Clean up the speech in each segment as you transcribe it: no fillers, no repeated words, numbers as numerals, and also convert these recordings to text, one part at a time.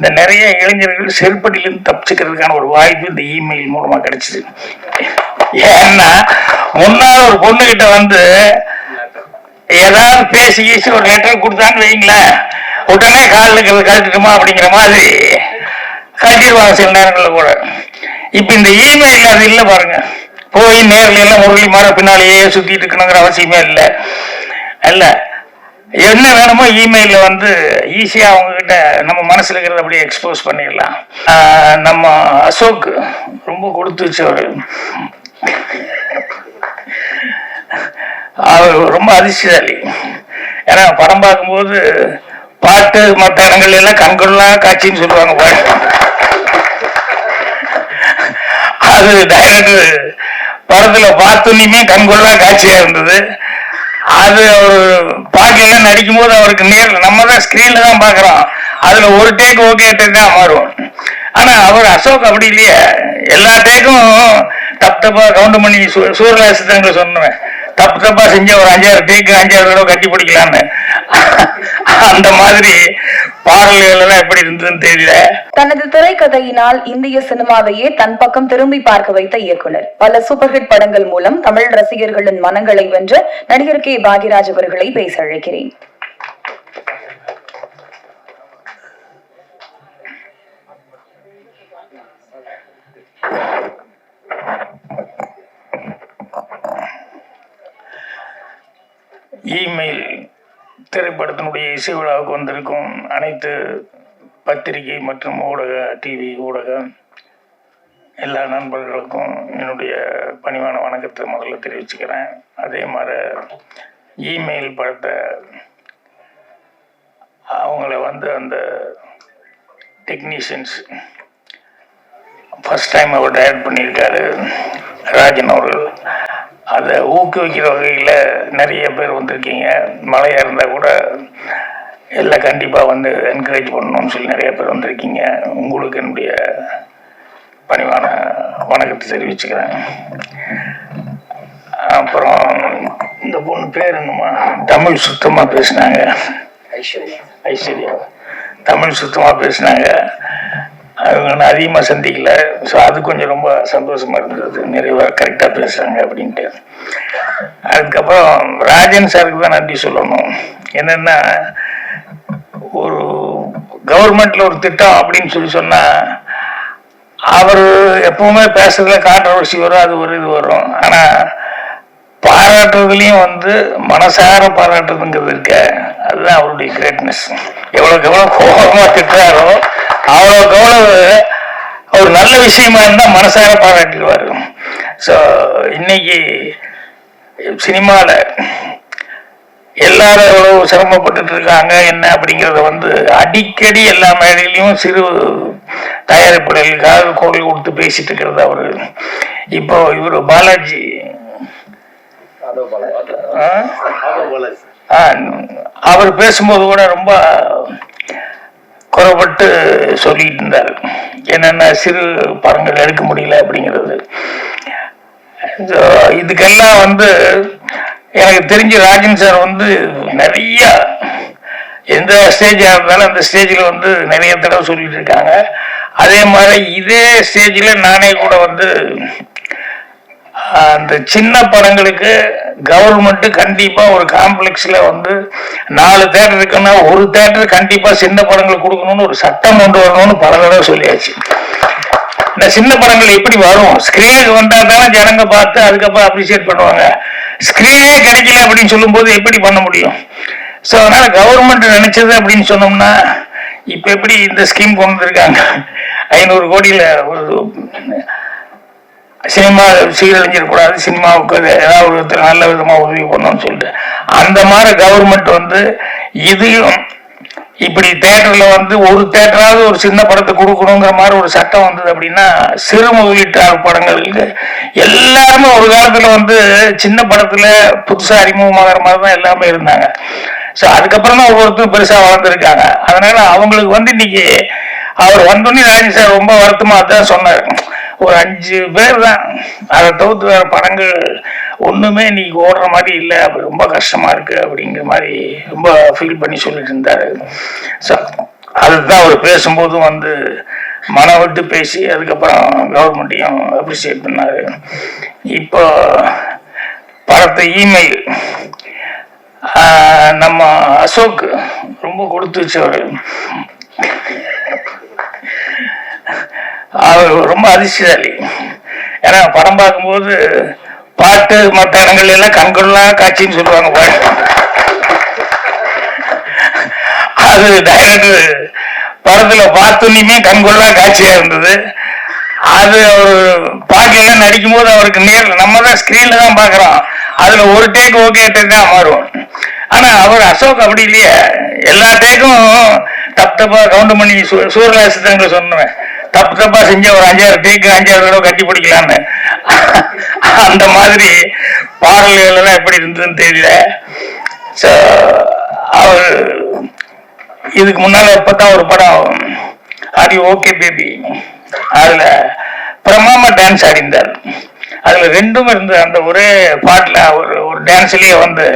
இந்த நிறைய இளைஞர்கள் செருப்படியிலிருந்து தப்பிச்சுக்கிறதுக்கான ஒரு வாய்ப்பு இந்த இமெயில் மூலமா கிடைச்சிது. ஏன்னா முன்னாள் ஒரு பொண்ணு கிட்ட வந்து ஏதாவது பேசி ஒரு லெட்டர் கொடுத்தான்னு வைங்களேன், உடனே காலில் கழட்டுட்டுமா அப்படிங்கிற மாதிரி கழட்டிடுவாங்க சில நேரங்களில் கூட. இப்ப இந்த இமெயில் அது இல்லை பாருங்க, போய் நேரில் எல்லாம் முரளி மாற பின்னாலேயே சுத்திட்டு இருக்கணுங்கிற அவசியமே இல்லை. அல்ல, என்ன வேணுமோ இமெயில வந்து ஈஸியா அவங்க கிட்ட நம்ம மனசுல இருக்கிறத அப்படியே எக்ஸ்போஸ் பண்ணிடலாம். நம்ம அசோக் ரொம்ப கொடுத்து வச்சவர், அவர் ரொம்ப அதிர்ஷ்டசாலி. ஏன்னா படம் பார்க்கும்போது பாட்டு மற்ற இடங்கள்ல எல்லாம் கண்கொள்ளா காட்சின்னு சொல்லுவாங்க. அது டைரக்டர் படத்துல பார்த்தோன்னே கண்கொள்ளா காட்சியா இருந்தது. அது அவர் பாட்டுல நடிக்கும் போது அவருக்கு நேரில் நம்ம தான் ஸ்கிரீன்ல தான் பாக்குறோம், அதுல ஒரு டேக் ஓகே டேக் தான் மாறும். ஆனா அவர் அசோக் அப்படி இல்லையே, எல்லா டேக்கும் தப்பு தப்பா கவுண்ட் பண்ணி சூரியலாசித்தங்களை சொன்னேன், தப்பு தப்பா செஞ்ச ஒரு 5-6 டேக்கு 5-6 தடவை கட்டி பிடிக்கலான்னு. அந்த மாதிரி பாடல்கள் எல்லாம் எப்படி இருந்ததுன்னு தெரியல. தனது திரைக்கதையினால் இந்திய சினிமாவையே தன் பக்கம் திரும்பி பார்க்க வைத்த இயக்குனர், பல சூப்பர் ஹிட் படங்கள் மூலம் தமிழ் ரசிகர்களின் மனங்களை வென்ற நடிகர் கே பாக்யராஜ் அவர்களை பேச அழைக்கிறேன். இமெயில் திரைப்படத்தினுடைய இசை விழாவுக்கு வந்திருக்கும் அனைத்து பத்திரிகை மற்றும் ஊடக டிவி ஊடகம் எல்லா நண்பர்களுக்கும் என்னுடைய பணிவான வணக்கத்தை முதல்ல தெரிவிச்சுக்கிறேன். அதே மாதிரி இமெயில் படத்தை அவங்கள வந்து அந்த டெக்னீஷியன்ஸ் ஃபர்ஸ்ட் டைம் அவர் டைரக்ட் பண்ணியிருக்காரு ராஜன் அவர்கள். அதை ஊக்குவிக்கிற வகையில் நிறைய பேர் வந்திருக்கீங்க. மழையாக இருந்தால் கூட எல்லாம் கண்டிப்பாக வந்து என்கரேஜ் பண்ணணும்னு சொல்லி நிறைய பேர் வந்திருக்கீங்க. உங்களுக்கு என்னுடைய பணிவான வணக்கத்தை தெரிவிச்சுக்கிறேன். அப்புறம் இந்த பொண்ணு பேர் என்னமா, தமிழ் சுத்தமாக பேசினாங்க, ஐஸ்வர்யா தமிழ் சுத்தமாக பேசினாங்க. அவங்க நான் அதிகமாக சந்திக்கல, ஸோ அது கொஞ்சம் ரொம்ப சந்தோஷமா இருந்தது, நிறைவாக கரெக்டாக பேசுகிறாங்க அப்படின்ட்டு. அதுக்கப்புறம் ராஜன் சாருக்கு தான் நன்றி சொல்லணும். என்னென்னா, ஒரு கவர்மெண்ட்ல ஒரு திட்டம் அப்படின்னு சொல்லி சொன்னால் அவர் எப்பவுமே பேசுறதுல கான்ட்ரவர்சி வரும், அது ஒரு இது வரும். ஆனால் பாராட்டுறதுலையும் வந்து மனசார பாராட்டுறதுங்கிறது இருக்க, அதுதான் அவருடைய கிரேட்னஸ். எவ்வளோக்கு எவ்வளோ கோபமாக திட்டுறாரோ அவ்வளோக்கு எவ்வளவு ஒரு நல்ல விஷயமா இருந்தால் மனசார பாராட்டிடுவார். ஸோ இன்னைக்கு சினிமாவில் எல்லாரும் எவ்வளவு சிரமப்பட்டு இருக்காங்க என்ன அப்படிங்கிறத வந்து அடிக்கடி எல்லா மேடையிலையும் சிறு தயாரிப்பாளர்களுக்காக குரல் கொடுத்து பேசிட்டு இருக்கிறது அவரு. இப்போ இவர் பாலாஜி அவர் பேசும்போது கூட ரொம்ப குறைபட்டு சொல்லிட்டு இருந்தார், என்னென்ன சிறு படங்கள் எடுக்க முடியல அப்படிங்கிறது. இதுக்கெல்லாம் வந்து எனக்கு தெரிஞ்சு ராஜன் சார் வந்து நிறைய எந்த ஸ்டேஜாக இருந்தாலும் அந்த ஸ்டேஜில் வந்து நிறைய தடவை சொல்லிட்டு இருக்காங்க. அதே மாதிரி இதே ஸ்டேஜில் நானே கூட வந்து அந்த சின்ன படங்களுக்கு கவர்மெண்ட் கண்டிப்பா ஒரு காம்ப்ளெக்ஸ்ல வந்து 4 தேட்டர் இருக்குன்னா ஒரு தேட்டர் கண்டிப்பா சின்ன படங்கள் கொடுக்கணும்னு ஒரு சட்டம் கொண்டு வரணும்னு பல தடவை சொல்லியாச்சு. இந்த சின்ன படங்கள் எப்படி வரும், ஸ்கிரீனுக்கு வந்தா தானே ஜனங்க பார்த்து அதுக்கப்புறம் அப்ரிசியேட் பண்ணுவாங்க. ஸ்கிரீனே கிடைக்கல அப்படின்னு சொல்லும் போது எப்படி பண்ண முடியும்? ஸோ அதனால கவர்மெண்ட் நினைச்சது அப்படின்னு சொன்னோம்னா, இப்ப எப்படி இந்த ஸ்கீம் கொண்டு வந்திருக்காங்க, 500 கோடியில ஒரு சினிமா சீரழிஞ்சிடக்கூடாது, சினிமாவுக்கு ஏதாவது ஒரு நல்ல விதமாக உதவி பண்ணணும்னு சொல்லிட்டு அந்த மாதிரி கவர்மெண்ட் வந்து இதையும் இப்படி தேட்டரில் வந்து ஒரு தேட்டராவது ஒரு சின்ன படத்தை கொடுக்கணுங்கிற மாதிரி ஒரு சட்டம் வந்தது அப்படின்னா, சிறு முதலீட்டாளர் படங்களுக்கு எல்லாருமே ஒரு காலத்தில் வந்து சின்ன படத்தில் புதுசாக அறிமுகமாகிற மாதிரி தான் எல்லாமே இருந்தாங்க. ஸோ அதுக்கப்புறம் தான் ஒவ்வொருத்தரும் பெருசாக வளர்ந்துருக்காங்க. அதனால அவங்களுக்கு வந்து இன்னைக்கு அவர் வந்தோடனே ராஜன் சார் ரொம்ப வருத்தமாக தான் சொன்னார், ஒரு 5 பேர் தான், அதை தவிர்த்து வேற படங்கள் ஒண்ணுமே இன்னைக்கு ஓடுற மாதிரி இல்லை, அப்படி ரொம்ப கஷ்டமா இருக்கு அப்படிங்கிற மாதிரி ரொம்ப ஃபீல் பண்ணி சொல்லிட்டு இருந்தாரு. ஸோ அதுதான் அவர் பேசும்போதும் வந்து மனம் விட்டு பேசி அதுக்கப்புறம் கவர்மெண்ட்டையும் அப்ரிசியேட் பண்ணாரு. இப்போ படத்தை இமெயில் நம்ம அசோக் ரொம்ப கொடுத்து வச்சவர். அவர் ரொம்ப அதிர்ஷ்டசாலி. ஏன்னா படம் பார்க்கும்போது பாட்டு மற்ற இடங்கள் எல்லாம் கண்கொள்ளா காட்சின்னு சொல்லுவாங்க. அது டைரக்டர் படத்துல பார்த்தோன்னே கண்கொள்ளா காட்சியா இருந்தது. அது அவர் பாட்டுல நடிக்கும் போது அவருக்கு நேரில் நம்ம தான் ஸ்கிரீன்ல தான் பாக்குறோம். அதுல ஒரு டேக் ஓகே டேக் தான் மாறும். ஆனா அவர் அசோக் அப்படி இல்லையே, எல்லா டேக்கும் தப்பா கவுண்ட் பண்ணி சூரியலாசத்தை சொன்னேன். தப்பா செஞ்ச ஒரு 5-6 டேக்கு 5-6 தடவை கட்டி பிடிக்கலான்னு. அந்த மாதிரி பாடல்கள் எல்லாம் எப்படி இருந்ததுன்னு தெரியல. அவர் இதுக்கு முன்னால இப்பதான் ஒரு படம் ஆடி ஓகே பேபி, அதுல பிரமாமா டான்ஸ் ஆடிந்தார். அதுல ரெண்டும் இருந்தது. அந்த ஒரே பாட்டுல ஒரு டான்ஸ்லயே வந்து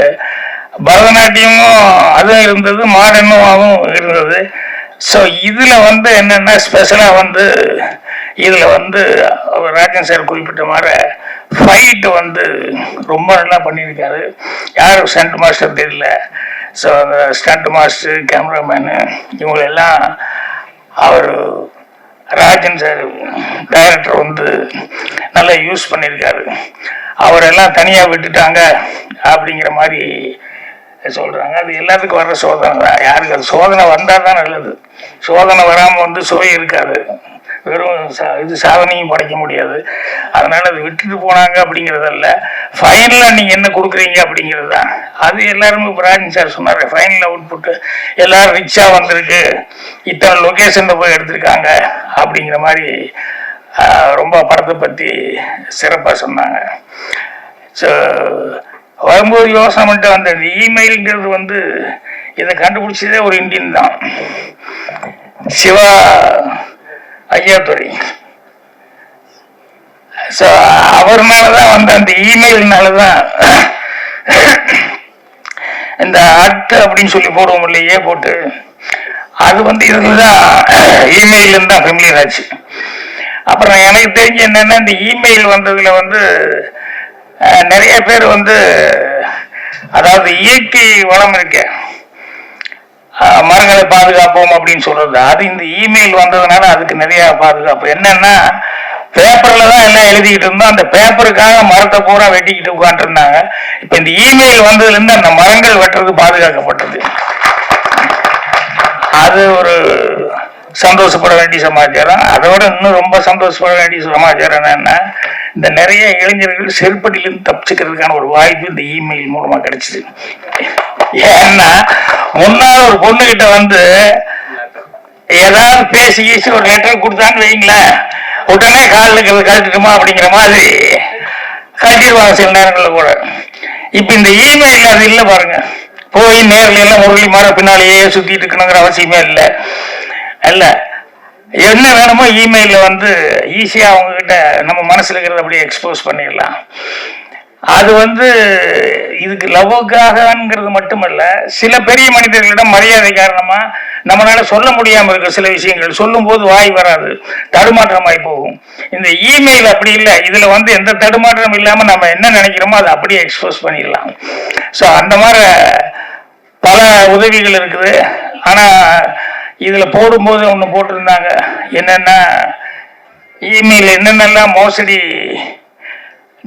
பரதநாட்டியமும் அதுவும் இருந்தது, மாடர்னும் இருந்தது. ஸோ இதுல வந்து என்னன்னா ஸ்பெஷலா வந்து இதுல வந்து ராஜன் சார் குறிப்பிட்ட மாதிரி ஃபைட் வந்து ரொம்ப நல்லா பண்ணியிருக்காரு. யாரும் ஸ்டண்ட் மாஸ்டர் தெரியல. ஸோ அந்த ஸ்டண்ட் மாஸ்டர், கேமராமேனு இவங்களெல்லாம் அவர் ராஜன் சார் டைரக்டர் வந்து நல்லா யூஸ் பண்ணியிருக்காரு. அவரெல்லாம் தனியாக விட்டுட்டாங்க அப்படிங்கிற மாதிரி சொல்றாங்க. அது எல்லாத்துக்கும் வர்ற சோதனை தான். யாருக்கு அது சோதனை வந்தால் தான் நல்லது. சோதனை வராமல் வந்து சுவை இருக்காது. வெறும் இது சாதனையும் படைக்க முடியாது. அதனால அது விட்டுட்டு போனாங்க அப்படிங்கிறதல்ல, ஃபைனலாக நீங்கள் என்ன கொடுக்குறீங்க அப்படிங்கிறது தான். அது எல்லாருமே இப்போ ராஜன் சார் சொன்னார், ஃபைனல் அவுட்புட்டு எல்லாரும் ரிச்சாக வந்திருக்கு, இத்தனை லொக்கேஷனில் போய் எடுத்திருக்காங்க அப்படிங்கிற மாதிரி ரொம்ப படத்தை பற்றி சிறப்பாக சொன்னாங்க. ஸோ வரும்போது யோசனை பண்ணிட்டு வந்த இந்த இமெயில்ங்கிறது வந்து இதை கண்டுபிடிச்சதே ஒரு இந்தியன் தான், சிவா ஐயாத்துறை. ஸோ அவர்னாலதான் வந்து அந்த இமெயில்னாலதான் இந்த அட் அப்படின்னு சொல்லி போடுவோம் இல்லையே போட்டு, அது வந்து இதுதான் இமெயில் தான் ஃபெமிலியர் ஆச்சு. அப்புறம் எனக்கு தெரிஞ்சு என்னன்னா இந்த இமெயில் வந்ததுல வந்து நிறைய பேர் வந்து அதாவது இயற்கை வளம் இருக்க மரங்களை பாதுகாப்போம் அப்படின்னு சொல்றது, அது இந்த இமெயில் வந்ததுனால அதுக்கு நிறைய பாதுகாப்பு. என்னன்னா பேப்பர்ல தான் எல்லாம் எழுதிக்கிட்டு இருந்தோம், அந்த பேப்பருக்காக மரத்தை பூரா வெட்டிக்கிட்டு உட்காந்துட்டு இருந்தாங்க. இப்ப இந்த இமெயில் வந்ததுல இருந்து அந்த மரங்கள் வெட்டுறது பாதுகாக்கப்பட்டது. அது ஒரு சந்தோஷப்பட வேண்டிய சமாச்சாரம். அதோட இன்னும் ரொம்ப சந்தோஷப்பட வேண்டிய சமாச்சாரம் என்னன்னா, இந்த நிறைய இளைஞர்கள் செருப்படியிலிருந்து தப்பிச்சுக்கிறதுக்கான ஒரு வாய்ப்பு இந்த இமெயில் மூலமா கிடைச்சிது. ஏன்னா முன்னாள் ஒரு பொண்ணு கிட்ட வந்து ஏதாவது பேசி ஒரு லெட்டர் கொடுத்தான்னு வைங்களேன், உடனே காலில் கழட்டுமா அப்படிங்கிற மாதிரி கட்டிடுவாங்க சில நேரங்களில் கூட. இப்ப இந்த இமெயில் அது இல்லை பாருங்க. போய் நேரில் எல்லாம் முரளி மாற பின்னாலேயே சுத்திட்டு இருக்கணுங்கிற அவசியமே இல்லை. அல்ல, என்ன வேணுமோ இமெயில வந்து ஈஸியா அவங்க கிட்ட நம்ம மனசுல இருக்கிறத அப்படியே எக்ஸ்போஸ் பண்ணிடலாம். அது வந்து இதுக்கு லவ்வுக்காகங்கிறது மட்டுமல்ல, சில பெரிய மனிதர்களிடம் மரியாதை காரணமா நம்மளால சொல்ல முடியாம இருக்க சில விஷயங்கள் சொல்லும் போது வாய் வராது, தடுமாற்றமாய் போகும். இந்த இமெயில் அப்படி இல்லை. இதுல வந்து எந்த தடுமாற்றம் இல்லாம நம்ம என்ன நினைக்கிறோமோ அதை அப்படியே எக்ஸ்போஸ் பண்ணிடலாம். ஸோ அந்த மாதிரி பல உதவிகள் இருக்குது. ஆனா இதுல போடும்போது ஒண்ணு போட்டிருந்தாங்க, என்னன்னா இமெயில் என்னென்னலாம் மோசடி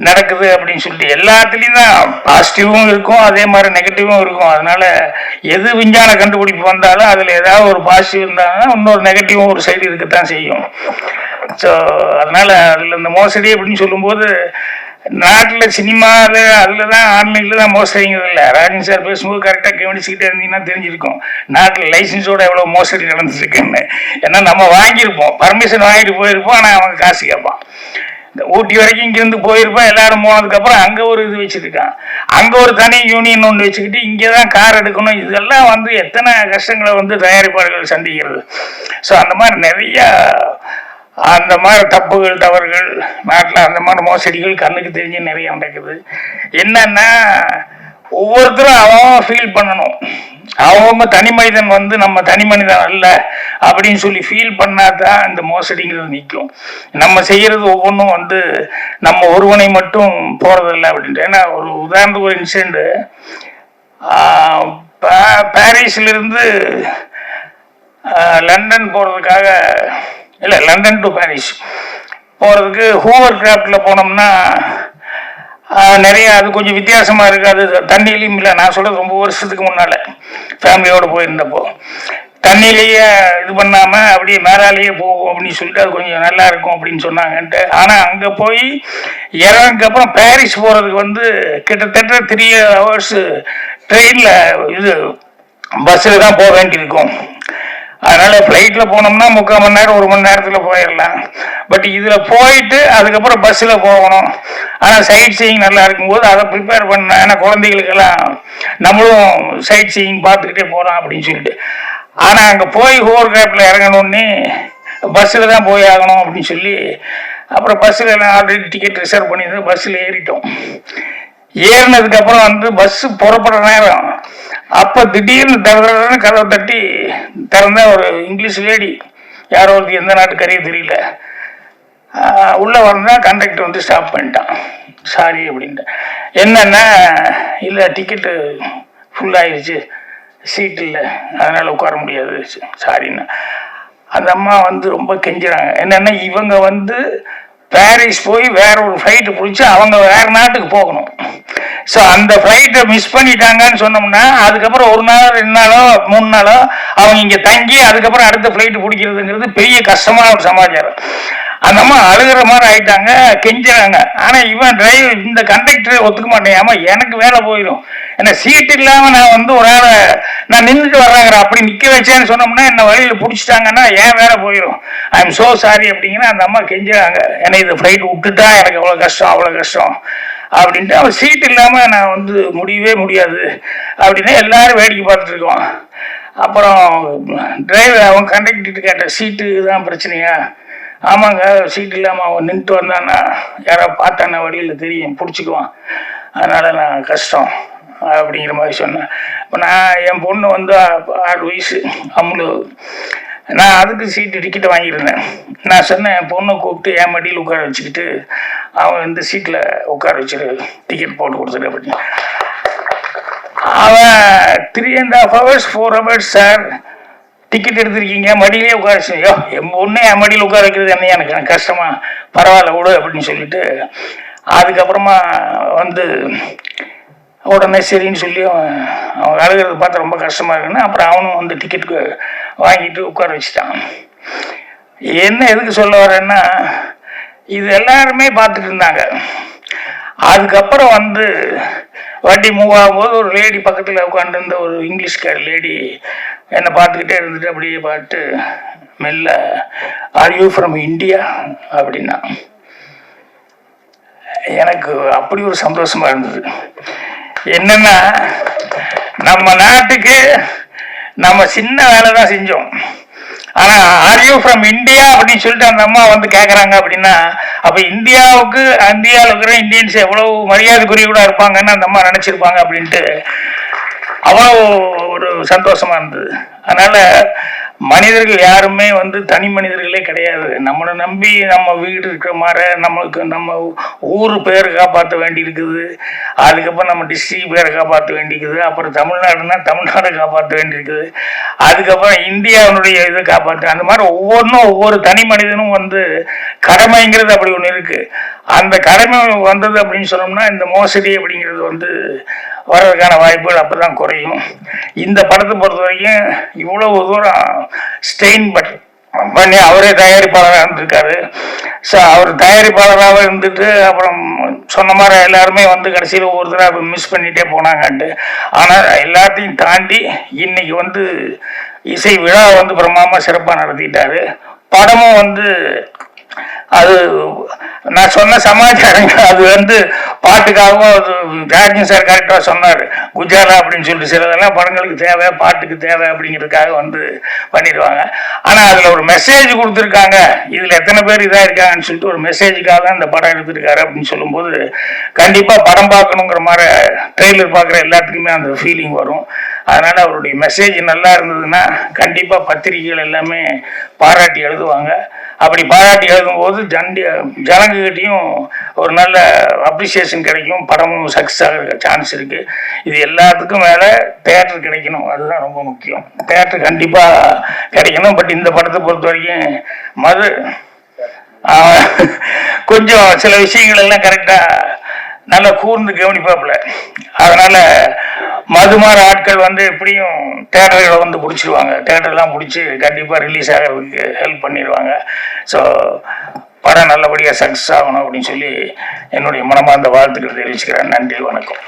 நடக்குது அப்படின்னு சொல்லிட்டு. எல்லாத்துலேயும் தான் பாசிட்டிவும் இருக்கும், அதே மாதிரி நெகட்டிவும் இருக்கும். அதனால எது விஞ்ஞான கண்டுபிடிப்பு வந்தாலும் அதில் ஏதாவது ஒரு பாசிட்டிவ் இருந்தாங்கன்னா இன்னொரு நெகட்டிவும் ஒரு சைடு இருக்கத்தான் செய்யும். ஸோ அதனால அதில் இந்த மோசடி அப்படின்னு சொல்லும்போது நாட்டில் சினிமாவில் அதில் தான் ஆன்லைனில் தான் மோசடிங்கிறது இல்லை. ராஜன் சார் பேசும்போது கரெக்டாக கவனிச்சுக்கிட்டே இருந்தீங்கன்னா தெரிஞ்சிருக்கும் நாட்டில் லைசன்ஸோட எவ்வளோ மோசடி நடந்துருக்குன்னு. ஏன்னா நம்ம வாங்கியிருப்போம், பர்மிஷன் வாங்கிட்டு போயிருப்போம், ஆனால் அவங்க காசு கேட்பான். இந்த ஊட்டி வரைக்கும் இங்கிருந்து போயிருப்போம், எல்லாரும் போனதுக்கப்புறம் அங்கே ஒரு இது வச்சுருக்கான், அங்கே ஒரு தனி யூனியன் ஒன்று வச்சுக்கிட்டு இங்கே தான் கார் எடுக்கணும். இதெல்லாம் வந்து எத்தனை கஷ்டங்களை வந்து தயாரிப்பாளர்கள் சந்திக்கிறது. ஸோ அந்த மாதிரி நிறையா அந்த மாதிரி தப்புகள் தவறுகள் நாட்டில் அந்த மாதிரி மோசடிகள் கண்ணுக்கு தெரிஞ்சு நிறைய நடக்குது. என்னன்னா ஒவ்வொருத்தரும் அவன் ஃபீல் பண்ணணும். அவங்க தனி மனிதன் வந்து நம்ம தனி மனிதன் அல்ல அப்படின்னு சொல்லி ஃபீல் பண்ணாதான் இந்த மோசடிங்கிறது நிற்கும். நம்ம செய்யறது ஒவ்வொன்றும் வந்து நம்ம ஒருவனை மட்டும் போறதில்லை அப்படின்ட்டு. ஏன்னா ஒரு உதாரணத்துக்கு ஒரு இன்சிடென்ட், பாரிஸ்ல இருந்து லண்டன் போறதுக்காக, இல்லை லண்டன் டு பாரிஸ் போறதுக்கு ஹூவர் கிராஃப்ட்ல போனோம்னா நிறைய அது கொஞ்சம் வித்தியாசமா இருக்கு. அது தண்ணியிலையும் இல்லை, நான் சொல்றது ரொம்ப வருஷத்துக்கு முன்னால ஃபேமிலியோட போயிருந்தப்போ தண்ணியிலேயே இது பண்ணாம அப்படியே மேலாலேயே போகும் அப்படின்னு சொல்லிட்டு அது கொஞ்சம் நல்லா இருக்கும் அப்படின்னு சொன்னாங்கன்ட்டு. ஆனா அங்க போய் இறங்குக்கு அப்புறம் பாரிஸ் போறதுக்கு வந்து கிட்டத்தட்ட 3 hours ட்ரெயின்ல இது பஸ்ஸில் தான் போக வேண்டியிருக்கும். அதனால ஃப்ளைட்டில் போனோம்னா 3/4 மணி நேரம் 1 மணி நேரத்தில் போயிடலாம். பட் இதில் போயிட்டு அதுக்கப்புறம் பஸ்ஸில் போகணும். ஆனால் சைட் சீயிங் நல்லா இருக்கும்போது அதை ப்ரிப்பேர் பண்ண, ஏன்னா குழந்தைகளுக்கெல்லாம் நம்மளும் சைட் சீயிங் பார்த்துக்கிட்டே போகிறோம் அப்படின்னு சொல்லிட்டு. ஆனால் அங்கே போய் ஹோவர் கிராஃப்டில் இறங்கணுன்னே பஸ்ஸில் தான் போய் ஆகணும் அப்படின்னு சொல்லி அப்புறம் பஸ்ஸில் எல்லாம் ஆல்ரெடி டிக்கெட் ரிசர்வ் பண்ணியிருந்து பஸ்ஸில் ஏறிட்டோம். ஏறினதுக்கப்புறம் வந்து பஸ்ஸு புறப்படுற நேரம் அப்போ திடீர்னு திறந்து கதவை தட்டி திறந்த ஒரு இங்கிலீஷ் லேடி, யாரோ ஒரு எந்த நாட்டுக்கறியே தெரியல, உள்ளே வந்தால் கண்டக்டர் வந்து ஸ்டாப் பண்ணிட்டான். சாரி அப்படின்ட்டு. என்னென்னா, இல்லை டிக்கெட்டு ஃபுல்லாகிடுச்சு, சீட் இல்லை, அதனால் உட்கார முடியாது, சாரின்னு. அந்த அம்மா வந்து ரொம்ப கெஞ்சுறாங்க. என்னென்னா இவங்க வந்து பாரிஸ் போய் வேற ஒரு ஃப்ளைட்டு பிடிச்சி அவங்க வேற நாட்டுக்கு போகணும். ஸோ அந்த ஃப்ளைட்டை மிஸ் பண்ணிட்டாங்கன்னு சொன்னோம்னா அதுக்கப்புறம் 1 நாளோ 2 நாளோ 3 நாளோ அவங்க இங்கே தங்கி அதுக்கப்புறம் அடுத்த ஃப்ளைட்டு பிடிக்கிறதுங்கிறது பெரிய கஷ்டமான ஒரு சமாச்சாரம். அந்த அம்மா அழுகிற மாதிரி ஆயிட்டாங்க, கெஞ்சுறாங்க. ஆனால் இவன் டிரைவர் இந்த கண்டக்டரை ஒத்துக்க மாட்டேன், ஆமா எனக்கு வேலை போயிடும், ஏன்னா சீட் இல்லாமல் நான் வந்து ஒரு ஆளை நான் நின்றுட்டு வர்றாங்கிற அப்படி நிற்க வச்சேன்னு சொன்னோம்னா என்ன வழியில் பிடிச்சிட்டாங்கன்னா ஏன் வேலை போயிடும், ஐ எம் சோ சாரி அப்படிங்கிற அந்த அம்மா கெஞ்சுறாங்க. ஏன்னா இது ஃப்ளைட் விட்டுட்டா எனக்கு அவ்வளோ கஷ்டம் அவ்வளோ கஷ்டம் அப்படின்ட்டு. அவன் சீட் இல்லாமல் நான் வந்து முடியவே முடியாது அப்படின்னு எல்லாரும் வேடிக்கை பார்த்துட்டு இருக்கோம். அப்புறம் டிரைவர் அவன் கண்டக்டர் கேட்ட, சீட்டு தான் பிரச்சனையா? ஆமாங்க, சீட் இல்லாமல் அவன் நின்றுட்டு வந்தான்னா யாராவது பார்த்தானா வழியில் தெரியும், பிடிச்சிக்குவான், அதனால் நான் கஷ்டம் அப்படிங்கிற மாதிரி சொன்னேன். இப்போ நான் என் பொண்ணு வந்து 6 வயசு அம்முலு, நான் அதுக்கு சீட்டு டிக்கெட்டை வாங்கியிருந்தேன். நான் சொன்னேன், என் பொண்ணை கூப்பிட்டு என் மடியில் உட்கார வச்சுக்கிட்டு அவன் வந்து சீட்டில் உட்கார வச்சுரு, டிக்கெட் போட்டு கொடுத்துரு அப்படின்னு. அவன் 3.5 hours 4 hours சார் டிக்கெட் எடுத்திருக்கீங்க, மடியிலே உட்கார வச்சுயோ, என் பொண்ணே என் மடியில் உட்கார வைக்கிறது என்ன எனக்கு கஷ்டமா, பரவாயில்ல விடு அப்படின்னு சொல்லிட்டு அதுக்கப்புறமா வந்து உடனே சரின்னு சொல்லி அவன் அழுகிறத பார்த்து ரொம்ப கஷ்டமா இருக்குன்னு அப்புறம் அவனும் வந்து டிக்கெட்டுக்கு வாங்கிட்டு உட்கார வச்சுட்டான். என்ன எதுக்கு சொல்ல வரேன்னா, இது எல்லாருமே பார்த்துட்டு இருந்தாங்க. அதுக்கப்புறம் வந்து வண்டி மூவ் ஆகும்போது ஒரு லேடி பக்கத்தில் உட்காந்துருந்த ஒரு இங்கிலீஷ்கார லேடி என்னை பார்த்துக்கிட்டே இருந்துட்டு அப்படியே பார்த்து மெல்ல, ஆர் யூ ஃப்ரம் இந்தியா அப்படின்னா. எனக்கு அப்படி ஒரு சந்தோஷமா இருந்தது. என்னன்னா நம்ம நாட்டுக்கு நம்ம சின்ன வேலை தான் செஞ்சோம், ஆனா ஆர் யூ ஃப்ரம் இந்தியா அப்படின்னு சொல்லிட்டு அந்த அம்மா வந்து கேட்குறாங்க அப்படின்னா அப்ப இந்தியாவுக்கு இந்தியாவில் இருக்கிற இந்தியன்ஸ் எவ்வளவு மரியாதைக்குரிய கூட இருப்பாங்கன்னு அந்த அம்மா நினைச்சிருப்பாங்க அப்படின்ட்டு அவ்வளோ ஒரு சந்தோஷமா இருந்தது. அதனால மனிதர்கள் யாருமே வந்து தனி மனிதர்களே கிடையாது. நம்மளை நம்பி நம்ம வீடு இருக்கிற மாதிரி நம்மளுக்கு நம்ம ஊர் பேரை காப்பாற்ற வேண்டி இருக்குது, அதுக்கப்புறம் நம்ம டிஸ்ட்ரிக்ட் பேரை காப்பாற்ற வேண்டியிருக்குது, அப்புறம் தமிழ்நாடுனா தமிழ்நாடை காப்பாற்ற வேண்டியிருக்குது, அதுக்கப்புறம் இந்தியாவுடைய இதை காப்பாற்ற, அந்த மாதிரி ஒவ்வொன்றும் ஒவ்வொரு தனி மனிதனும் வந்து கடமைங்கிறது அப்படி ஒன்று இருக்கு. அந்த கடமை வந்தது அப்படின்னு சொன்னோம்னா இந்த மோசடி அப்படிங்கிறது வந்து வர்றதுக்கான வாய்ப்புகள் அப்பதான் குறையும். இந்த படத்தை பொறுத்த வரைக்கும் இவ்வளவு தூரம் ஸ்டெயின் பண்ணி அவரே தயாரிப்பாளராக இருந்திருக்காரு. ஸோ அவர் தயாரிப்பாளராக இருந்துட்டு அப்புறம் சொன்ன மாதிரி எல்லாருமே வந்து கடைசியில் ஒவ்வொருத்தராக மிஸ் பண்ணிகிட்டே போனாங்கன்ட்டு. ஆனால் எல்லாத்தையும் தாண்டி இன்னைக்கு வந்து இசை விழா வந்து பிரமாமா சிறப்பாக நடத்திட்டாரு. படமும் வந்து அது நான் சொன்ன சமாச்சாரங்கள் அது வந்து பாட்டுக்காகவும் ராஜன் சார் கரெக்டாக சொன்னார். குஜாலா அப்படின்னு சொல்லிட்டு சிலதெல்லாம் படங்களுக்கு தேவை, பாட்டுக்கு தேவை அப்படிங்கிறதுக்காக வந்து பண்ணிடுவாங்க. ஆனால் அதில் ஒரு மெசேஜ் கொடுத்துருக்காங்க, இதில் எத்தனை பேர் இதாக இருக்காங்கன்னு சொல்லிட்டு ஒரு மெசேஜுக்காக தான் இந்த படம் எடுத்திருக்காரு அப்படின்னு சொல்லும்போது கண்டிப்பாக படம் பார்க்கணுங்கிற மாதிரி ட்ரெய்லர் பார்க்குற எல்லாத்துக்குமே அந்த ஃபீலிங் வரும். அதனால் அவருடைய மெசேஜ் நல்லா இருந்ததுன்னா கண்டிப்பாக பத்திரிகைகள் எல்லாமே பாராட்டி எழுதுவாங்க. அப்படி பாராட்டி எழுதும்போது ஜனங்ககிட்டையும் ஒரு நல்ல அப்ரிசியேஷன் கிடைக்கும், படமும் சக்ஸஸ் ஆகிற சான்ஸ் இருக்கு. இது எல்லாத்துக்கும் மேலே தேட்டர் கிடைக்கணும், அதுதான் ரொம்ப முக்கியம். தேட்டர் கண்டிப்பாக கிடைக்கணும். பட் இந்த படத்தை பொறுத்த வரைக்கும் மது கொஞ்சம் சில விஷயங்கள் எல்லாம் கரெக்டாக நல்லா கூர்ந்து கவனிப்பாப்புல. அதனால மதுமார ஆட்கள் வந்து எப்படியும் தேட்டர்களை வந்து பிடிச்சிருவாங்க, தேட்டர்லாம் பிடிச்சி கண்டிப்பாக ரிலீஸ் ஆகிறதுக்கு ஹெல்ப் பண்ணிடுவாங்க. ஸோ படம் நல்லபடியாக சக்ஸஸ் ஆகணும் அப்படின்னு சொல்லி என்னுடைய மனமார்ந்த வாழ்த்துக்கள் தெரிவிச்சுக்கிறேன். நன்றி, வணக்கம்.